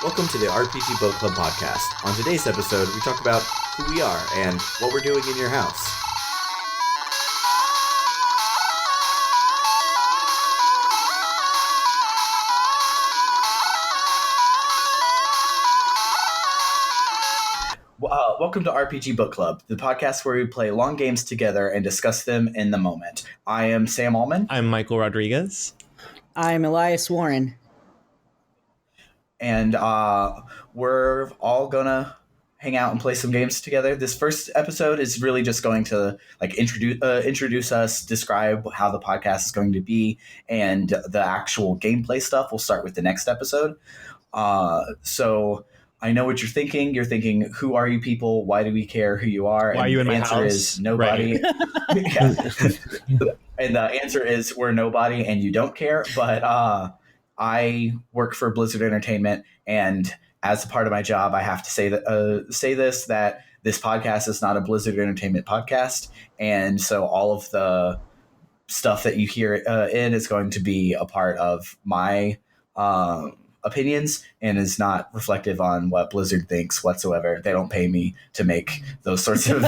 Welcome to the RPG Boat Club podcast. On today's episode, we talk about who we are and what we're doing in your house. Welcome to RPG Book Club, the podcast where we play long games together and discuss them in the moment. I am Sam Allman. I'm Michael Rodriguez. I'm Elias Warren. And we're all gonna hang out and play some games together. This first episode is really just going to introduce us, describe how the podcast is going to be, and the actual gameplay stuff will start with the next episode. So I know what you're thinking. You're thinking, who are you people? Why do we care who you are? Why are you in my house? The answer is nobody. Right. And the answer is we're nobody and you don't care. But I work for Blizzard Entertainment, and as a part of my job, I have to say that this podcast is not a Blizzard Entertainment podcast, and so all of the stuff that you hear in is going to be a part of my opinions and is not reflective on what Blizzard thinks whatsoever. They don't pay me to make those sorts of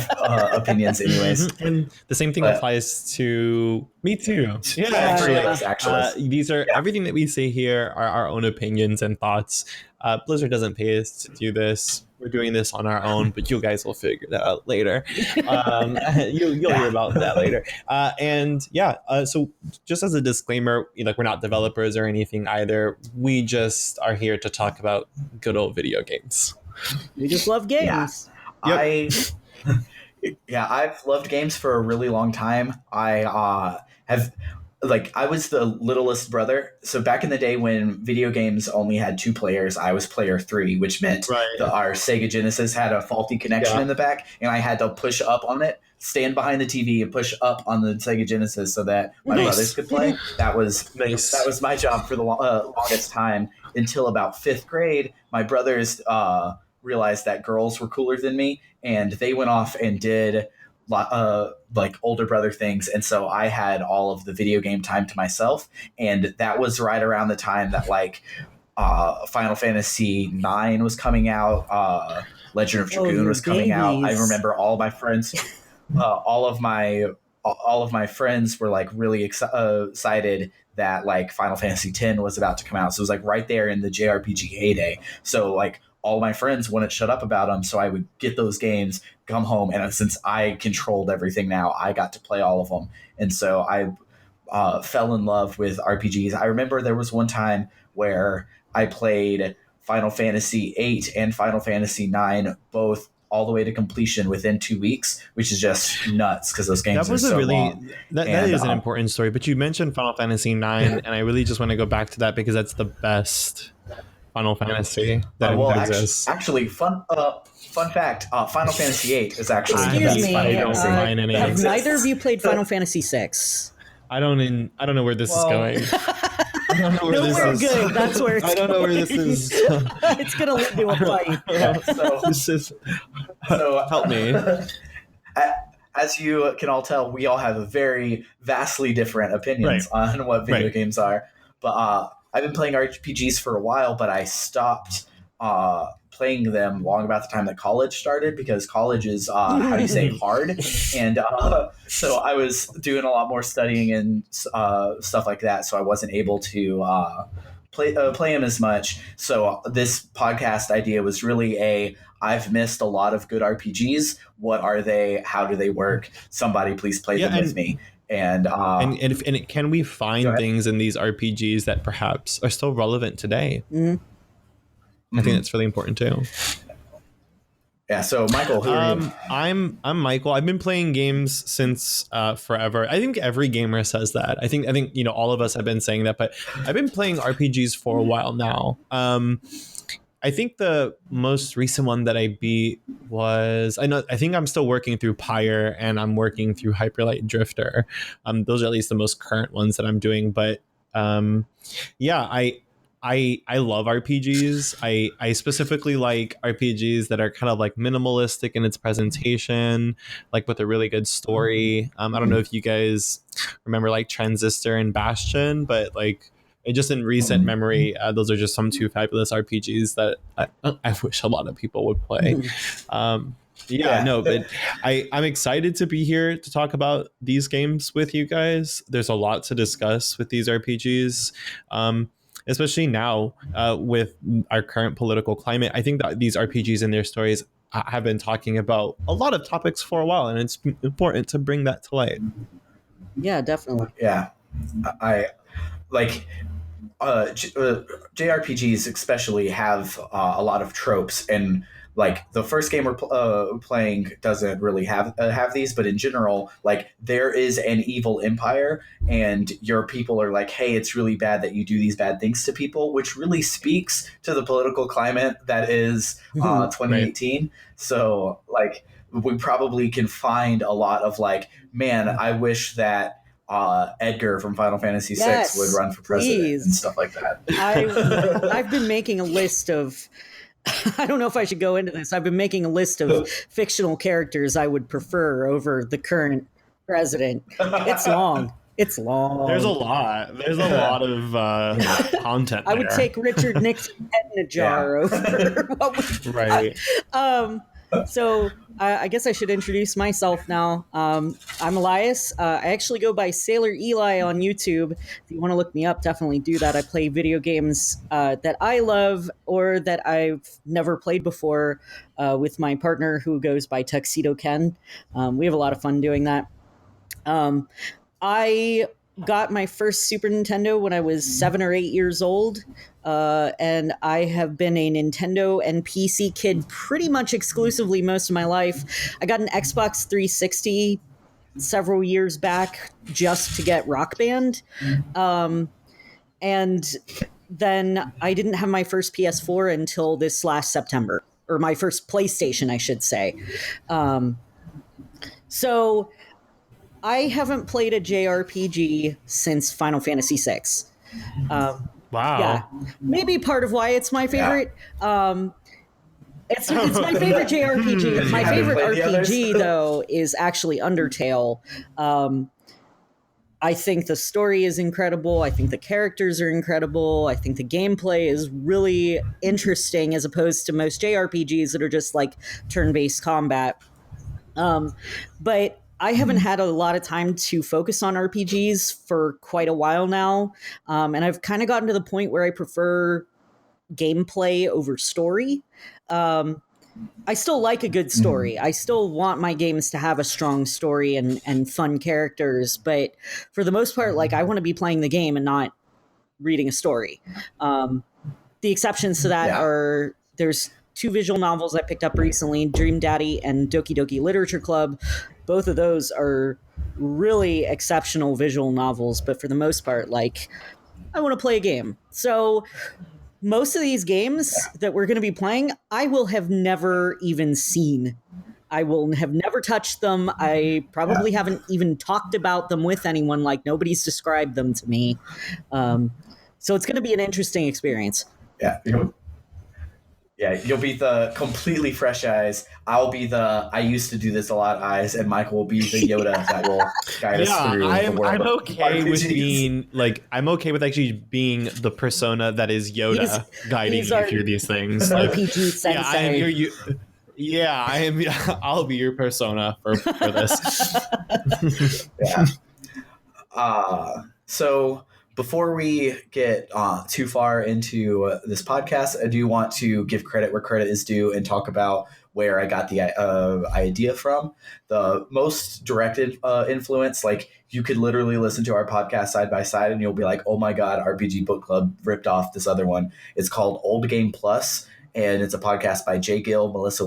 opinions anyways. And the same thing applies to me too. Yeah, actually. These are everything that we say here are our own opinions and thoughts. Blizzard doesn't pay us to do this. We're doing this on our own, but you guys will figure that out later. You'll hear about that later. So just as a disclaimer, we're not developers or anything either. We just are here to talk about good old video games. We just love games. Yeah. Yep. I've loved games for a really long time. I was the littlest brother. So back in the day when video games only had 2 players, I was player 3, which meant our Sega Genesis had a faulty connection in the back, and I had to push up on it, stand behind the TV, and push up on the Sega Genesis so that my brothers could play. That was That was my job for the longest time until about 5th grade. My brothers realized that girls were cooler than me, and they went off and did older brother things, and so I had all of the video game time to myself, and that was right around the time that Final Fantasy 9 was coming out, Legend of Dragoon was coming out. I remember all my friends all of my friends were really excited that Final Fantasy 10 was about to come out, so it was right there in the JRPG heyday. So all my friends wouldn't shut up about them, so I would get those games, come home, and since I controlled everything now, I got to play all of them. And so I fell in love with RPGs. I remember there was one time where I played Final Fantasy 8 and Final Fantasy 9 both all the way to completion within 2 weeks, which is just nuts because those games are so long. That is an important story, but you mentioned Final Fantasy 9, and I really just want to go back to that because that's the best Final Fantasy that exists. Actually, fun fact: Final Fantasy 8 is actually the Excuse best me. Final Fantasy. Have neither of you played Final Fantasy 6? I don't know where this is going. I don't know where Nowhere this is. good. That's where it's I don't know where this is. It's gonna lead to a fight. So help me. As you can all tell, we all have very vastly different opinions on what video games are. But I've been playing RPGs for a while, but I stopped playing them long about the time that college started because college is, hard. And so I was doing a lot more studying and stuff like that, so I wasn't able to play them as much. So this podcast idea was really I've missed a lot of good RPGs. What are they? How do they work? Somebody please play them with me. And can we find things in these RPGs that perhaps are still relevant today? Mm-hmm. I think that's really important too. Yeah. So Michael, who are you? I'm Michael. I've been playing games since forever. I think every gamer says that. I think all of us have been saying that, but I've been playing RPGs for a while now. I think the most recent one that I beat was I think I'm still working through Pyre and I'm working through Hyperlight Drifter. Those are at least the most current ones that I'm doing. But I love RPGs. I specifically like RPGs that are kind of minimalistic in its presentation, with a really good story. I don't know if you guys remember Transistor and Bastion, but and just in recent memory, those are just some two fabulous RPGs that I wish a lot of people would play. No, but I'm excited to be here to talk about these games with you guys. There's a lot to discuss with these RPGs, especially now with our current political climate. I think that these RPGs and their stories have been talking about a lot of topics for a while, and it's important to bring that to light. Yeah, definitely. Yeah, I like JRPGs especially have a lot of tropes, and like the first game we're playing doesn't really have these, but in general, like there is an evil empire, and your people are like, hey, it's really bad that you do these bad things to people, which really speaks to the political climate that is 2018. Right. So like we probably can find a lot of like, man, I wish that Edgar from Final Fantasy VI would run for president and stuff like that. I've been making a list of, I don't know if I should go into this. I've been making a list of fictional characters I would prefer over the current president. It's long. It's long. There's a lot. There's a lot of content there. I would take Richard Nixon's head in a jar over what we right. So I guess I should introduce myself now. I'm Elias. I actually go by Sailor Eli on YouTube. If you want to look me up, definitely do that. I play video games that I love or that I've never played before with my partner who goes by Tuxedo Ken. We have a lot of fun doing that. I got my first Super Nintendo when I was 7 or 8 years old. And I have been a Nintendo and PC kid pretty much exclusively most of my life. I got an Xbox 360 several years back just to get Rock Band. And then I didn't have my first PS4 until this last September, or my first PlayStation, I should say. So I haven't played a JRPG since Final Fantasy VI. Wow. Yeah. Maybe part of why it's my favorite. Yeah. It's my favorite JRPG. My favorite RPG, though, is actually Undertale. I think the story is incredible. I think the characters are incredible. I think the gameplay is really interesting as opposed to most JRPGs that are just like turn-based combat. But I haven't had a lot of time to focus on RPGs for quite a while now. And I've kind of gotten to the point where I prefer gameplay over story. I still like a good story. I still want my games to have a strong story and fun characters. But for the most part, like I want to be playing the game and not reading a story. The exceptions to that are there's 2 visual novels I picked up recently, Dream Daddy and Doki Doki Literature Club. Both of those are really exceptional visual novels, but for the most part, like, I want to play a game. So most of these games that we're going to be playing, I will have never even seen. I will have never touched them. I probably haven't even talked about them with anyone. Like, nobody's described them to me. So it's going to be an interesting experience. Yeah. You'll be the completely fresh eyes. I'll be the I used to do this a lot eyes, and Michael will be the Yoda that will guide us through the world. I'm okay with being like I'm okay with actually being the persona that is Yoda guiding you through these things. Like, RPG sensei. I am. I'll be your persona for this. So. Before we get too far into this podcast, I do want to give credit where credit is due and talk about where I got the idea from. The most direct influence, like you could literally listen to our podcast side by side and you'll be like, oh my God, RPG Book Club ripped off this other one. It's called Old Game Plus, and it's a podcast by Jay Gill, Melissa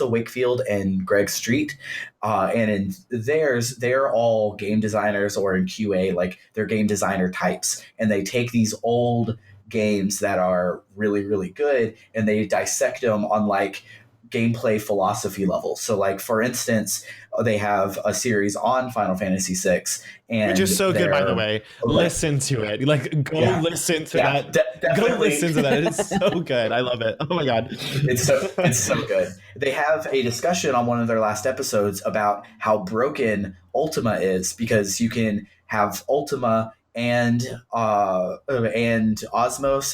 Wakefield, and Greg Street. And in theirs, they're all game designers, or in QA, like they're game designer types. And they take these old games that are really, really good, and they dissect them on like gameplay philosophy level. So like, for instance, they have a series on Final Fantasy VI, and which is so good, by the way. Listen to it. Like, go listen to that. Go listen to that. It's so good. I love it. Oh my God. It's so good. They have a discussion on one of their last episodes about how broken Ultima is, because you can have Ultima and Osmos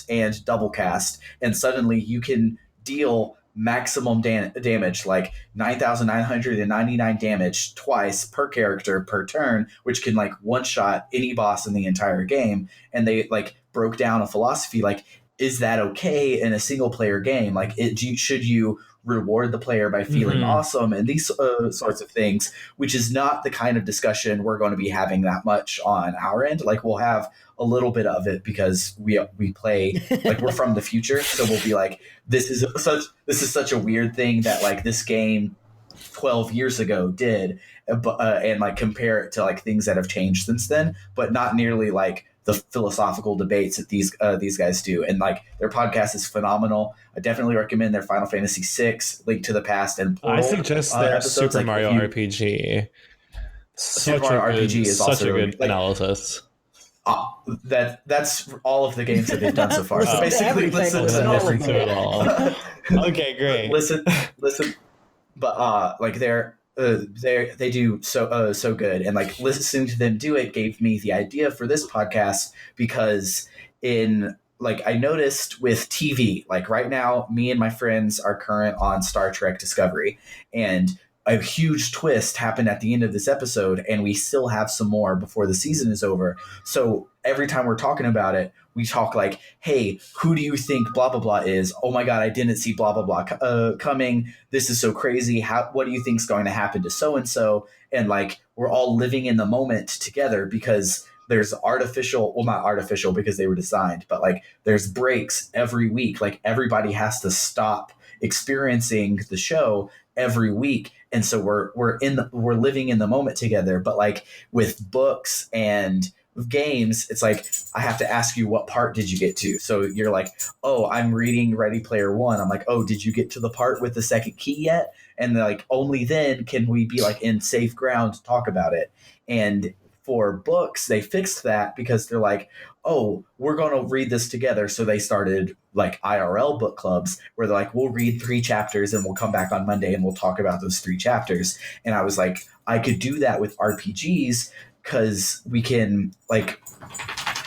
and Doublecast, and suddenly you can deal maximum damage, like 9,999 damage twice per character per turn, which can like one shot any boss in the entire game. And they like broke down a philosophy like, is that okay in a single player game? Like, should you reward the player by feeling awesome and these sorts of things, which is not the kind of discussion we're going to be having that much on our end. Like, we'll have a little bit of it because we play like we're from the future, so we'll be like, this is such a weird thing that like this game 12 years ago did, and like compare it to like things that have changed since then, but not nearly like the philosophical debates that these guys do. And like their podcast is phenomenal. I definitely recommend their Final Fantasy VI, Link to the Past, and Portal. I suggest their Super like Mario RPG. Super Mario RPG is such also a good analysis. That's all of the games that they've done so far. So basically, listen to it all. Okay, great. listen, but like they do so good, and like listening to them do it gave me the idea for this podcast, because I noticed with TV, like right now, me and my friends are current on Star Trek Discovery, and a huge twist happened at the end of this episode, and we still have some more before the season is over. So every time we're talking about it, we talk like, hey, who do you think blah, blah, blah is? Oh my God, I didn't see blah, blah, blah coming. This is so crazy. What do you think is going to happen to so-and-so? And like, we're all living in the moment together, because there's not artificial because they were designed, but like there's breaks every week. Like everybody has to stop experiencing the show every week. And so we're living in the moment together. But like with books and games, it's like, I have to ask you, what part did you get to? So you're like, oh, I'm reading Ready Player One. I'm like, oh, did you get to the part with the second key yet? And like, only then can we be like in safe ground to talk about it. And for books, they fixed that because they're like, oh, we're going to read this together. So they started like IRL book clubs where they're like, we'll read 3 chapters and we'll come back on Monday and we'll talk about those 3 chapters. And I was like, I could do that with RPGs, because we can, like,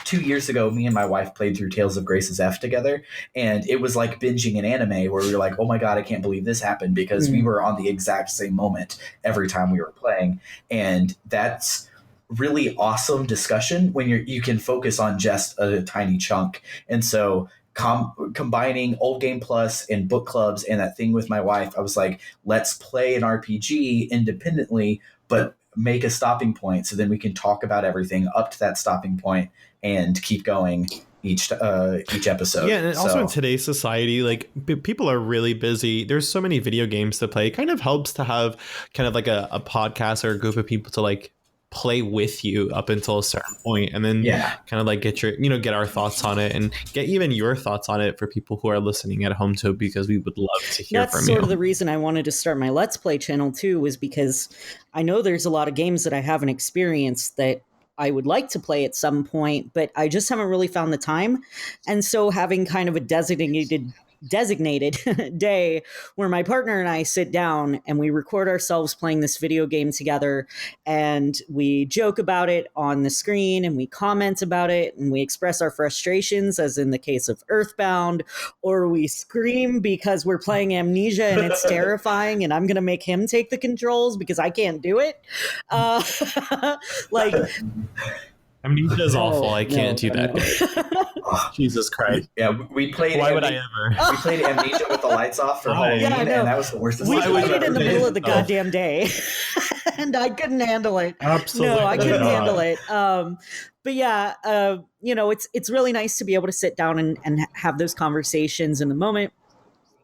2 years ago, me and my wife played through Tales of Grace's F together, and it was like binging an anime where we were like, oh my God, I can't believe this happened, because we were on the exact same moment every time we were playing. And that's really awesome discussion when you can focus on just a tiny chunk. And so combining Old Game Plus and book clubs and that thing with my wife, I was like, let's play an RPG independently, but make a stopping point, so then we can talk about everything up to that stopping point and keep going each episode. Yeah, and also in today's society, like people are really busy. There's so many video games to play. It kind of helps to have kind of like a podcast or a group of people to like play with you up until a certain point, and then kind of like get our thoughts on it, and get even your thoughts on it for people who are listening at home too, because we would love to hear from you. That's sort of the reason I wanted to start my Let's Play channel too, was because I know there's a lot of games that I haven't experienced that I would like to play at some point, but I just haven't really found the time. And so having kind of a designated day where my partner and I sit down and we record ourselves playing this video game together, and we joke about it on the screen, and we comment about it, and we express our frustrations, as in the case of Earthbound, or we scream because we're playing Amnesia and it's terrifying, and I'm going to make him take the controls because I can't do it. Like... Amnesia is awful. I can't do that. Jesus Christ. Yeah, we played. Why would I ever? We played Amnesia with the lights off for Halloween, and that was the worst. We played it in the middle of the goddamn day, and I couldn't handle it. Absolutely, no, I couldn't handle it. But yeah, it's really nice to be able to sit down and have those conversations in the moment.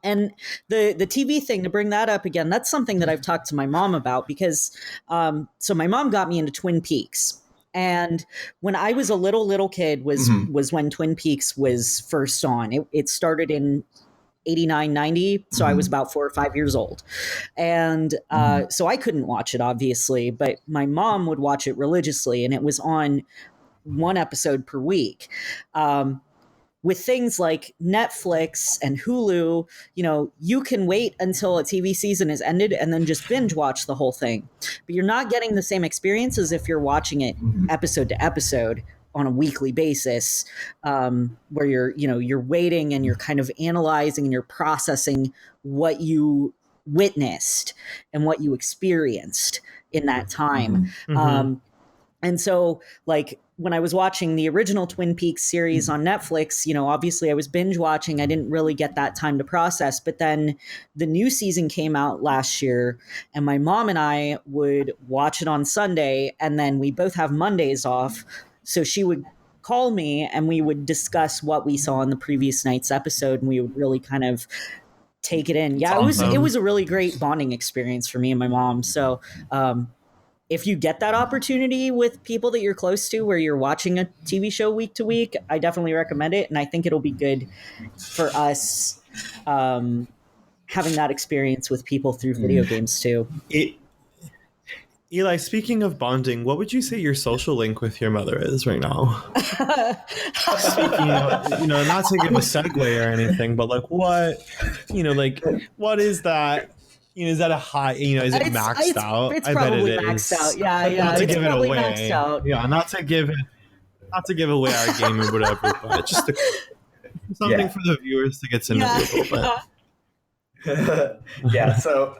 And the TV thing, to bring that up again, that's something that I've talked to my mom about, because so my mom got me into Twin Peaks. And when I was a little kid was when Twin Peaks was first on. It started in 89, 90. So I was about 4 or 5 years old. And so I couldn't watch it, obviously, but my mom would watch it religiously, and it was on 1 episode per week. With things like Netflix and Hulu, you can wait until a TV season is ended and then just binge watch the whole thing. But you're not getting the same experience as if you're watching it episode to episode on a weekly basis, where you're waiting and you're kind of analyzing and you're processing what you witnessed and what you experienced in that time. And so, like, when I was watching the original Twin Peaks series on Netflix, obviously I was binge watching. I didn't really get that time to process. But then the new season came out last year, and my mom and I would watch it on Sunday, and then we both have Mondays off. So she would call me, and we would discuss what we saw in the previous night's episode, and we would really kind of take it in. Yeah, it was a really great bonding experience for me and my mom. So, if you get that opportunity with people that you're close to where you're watching a TV show week to week, I definitely recommend it. And I think it'll be good for us having that experience with people through video games too. Eli, speaking of bonding, what would you say your social link with your mother is right now? Speaking of, not to give a segue or anything, but like what is that? Is that a high? Is it maxed out? It's probably maxed out. Yeah. Not to it's give it probably away. Maxed out. Yeah, not to give away our game or whatever, but just something for the viewers to get to know a little bit. Yeah. So,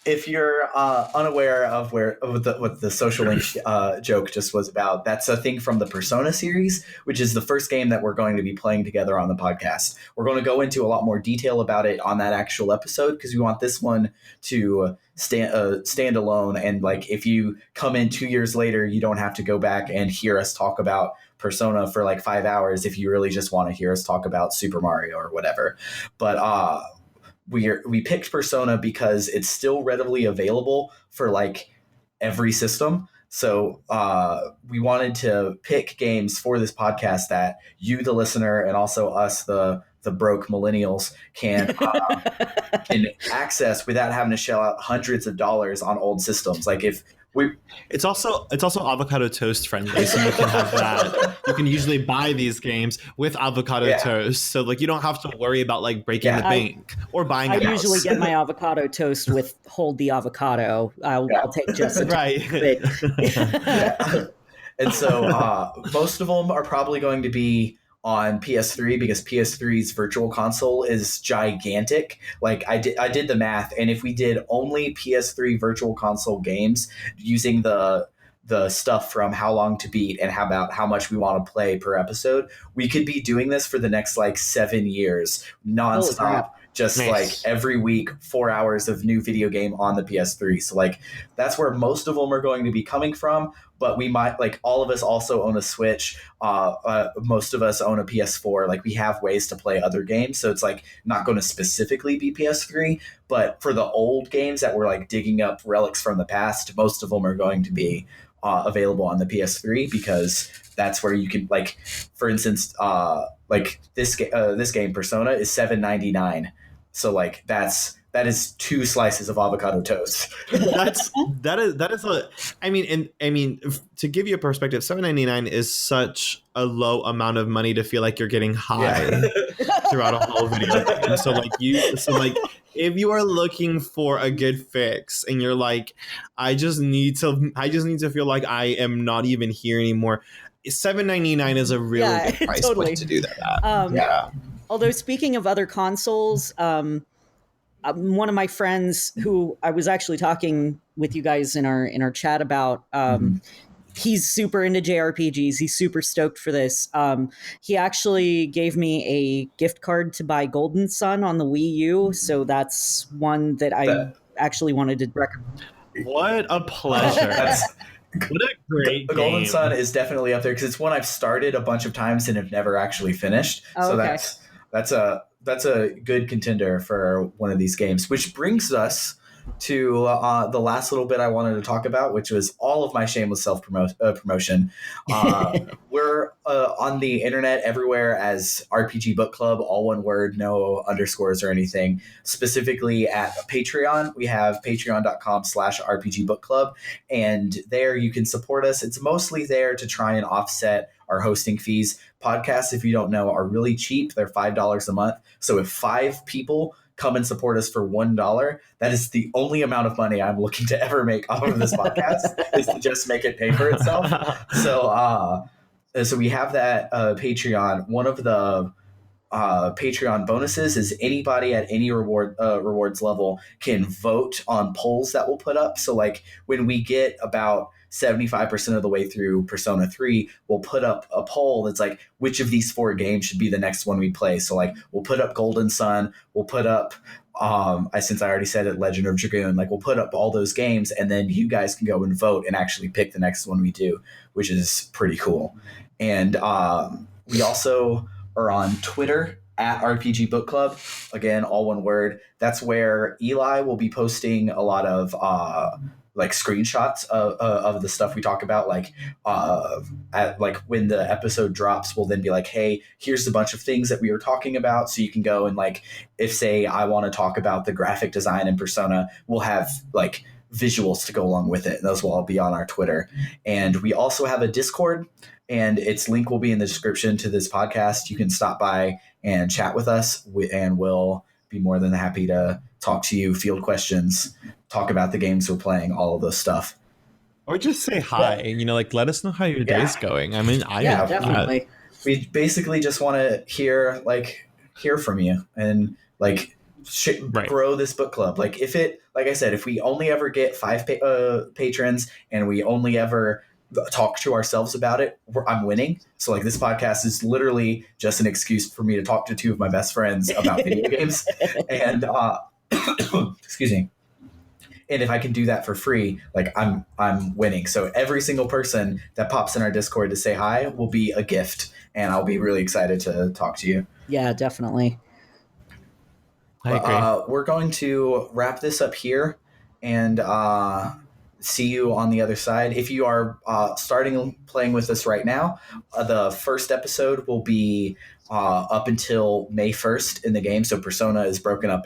if you're unaware of what the social link joke just was about, that's a thing from the Persona series, which is the first game that we're going to be playing together on the podcast. We're going to go into a lot more detail about it on that actual episode because we want this one to stand alone. And like, if you come in 2 years later, you don't have to go back and hear us talk about Persona for like 5 hours if you really just want to hear us talk about Super Mario or whatever. But we picked Persona because it's still readily available for like every system. So we wanted to pick games for this podcast that you, the listener, and also us, the broke millennials, can access without having to shell out hundreds of dollars on old systems. Like it's also avocado toast friendly, so you can have that. You can usually buy these games with avocado toast, so like you don't have to worry about like breaking the bank or buying. I usually get my avocado toast with hold the avocado. I'll take just a bit. And so most of them are probably going to be on PS3 because PS3's virtual console is gigantic. Like I did the math, and if we did only PS3 virtual console games using the stuff from How Long to Beat and how much we want to play per episode, we could be doing this for the next like 7 years nonstop. Just nice. Like every week, 4 hours of new video game on the PS3. So like that's where most of them are going to be coming from. But we might, like, all of us also own a Switch. Most of us own a PS4. Like we have ways to play other games. So it's like not going to specifically be PS3. But for the old games that we're like digging up relics from the past, most of them are going to be available on the PS3 because that's where you can, like, for instance, like this game Persona is $7.99. So like that is 2 slices of avocado toast. that is a, I mean, to give you a perspective, $7.99 is such a low amount of money to feel like you're getting high throughout a whole video game. So like if you are looking for a good fix and you're like, I just need to feel like I am not even here anymore, $7.99 is a really good price point to do that. Although speaking of other consoles, one of my friends who I was actually talking with you guys in our chat about, he's super into JRPGs. He's super stoked for this. He actually gave me a gift card to buy Golden Sun on the Wii U. So that's one that I actually wanted to recommend. What a pleasure. What a great game. Golden Sun is definitely up there because it's one I've started a bunch of times and have never actually finished. That's a good contender for one of these games, which brings us to the last little bit I wanted to talk about, which was all of my shameless self-promotion. We're on the internet everywhere as RPG Book Club, all one word, no underscores or anything. Specifically at Patreon, we have patreon.com/RPG Book Club, and there you can support us. It's mostly there to try and offset our hosting fees. Podcasts, if you don't know, are really cheap. They're $5 a month. So if 5 people come and support us for $1, that is the only amount of money I'm looking to ever make off of this podcast is to just make it pay for itself. so we have that Patreon. One of the Patreon bonuses is anybody at any rewards level can vote on polls that we'll put up. So like when we get about 75% of the way through Persona 3, we'll put up a poll that's like, which of these 4 games should be the next one we play? So like we'll put up Golden Sun, we'll put up since I already said it, Legend of Dragoon, like we'll put up all those games and then you guys can go and vote and actually pick the next one we do, which is pretty cool. And we also are on Twitter at RPG Book Club. Again, all one word. That's where Eli will be posting a lot of like screenshots of the stuff we talk about. Like like when the episode drops, we'll then be like, hey, here's a bunch of things that we were talking about. So you can go and like, if say I want to talk about the graphic design in Persona, we'll have like visuals to go along with it. And those will all be on our Twitter. And we also have a Discord, and its link will be in the description to this podcast. You can stop by and chat with us, and we'll be more than happy to talk to you, field questions, talk about the games we're playing, all of those stuff. Or just say hi, you know, like let us know how your day's going. I mean, definitely. We basically just want to hear from you and like grow this book club. Like like I said, if we only ever get 5 patrons and we only ever talk to ourselves about it, I'm winning. So like this podcast is literally just an excuse for me to talk to 2 of my best friends about video games, and excuse me. And if I can do that for free, like I'm winning. So every single person that pops in our Discord to say hi will be a gift, and I'll be really excited to talk to you. Yeah, definitely. I agree. We're going to wrap this up here, and see you on the other side. If you are starting playing with us right now, the first episode will be up until May 1st in the game. So Persona is broken up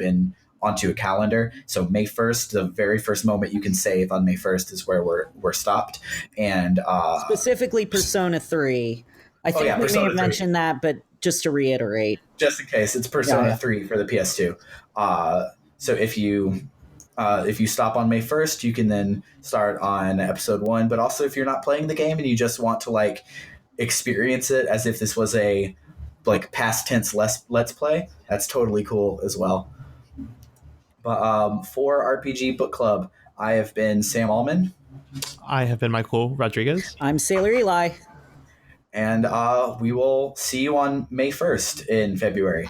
onto a calendar. So May 1st, the very first moment you can save on May 1st is where we're stopped. And specifically Persona 3. I think we may have mentioned that, but just to reiterate. Just in case, it's Persona 3 for the PS2. So if you stop on May 1st, you can then start on episode 1. But also, if you're not playing the game and you just want to like experience it as if this was a like past tense let's play, that's totally cool as well. But for RPG Book Club, I have been Sam Allman. I have been Michael Rodriguez. I'm Sailor Eli. And we will see you on May 1st in February.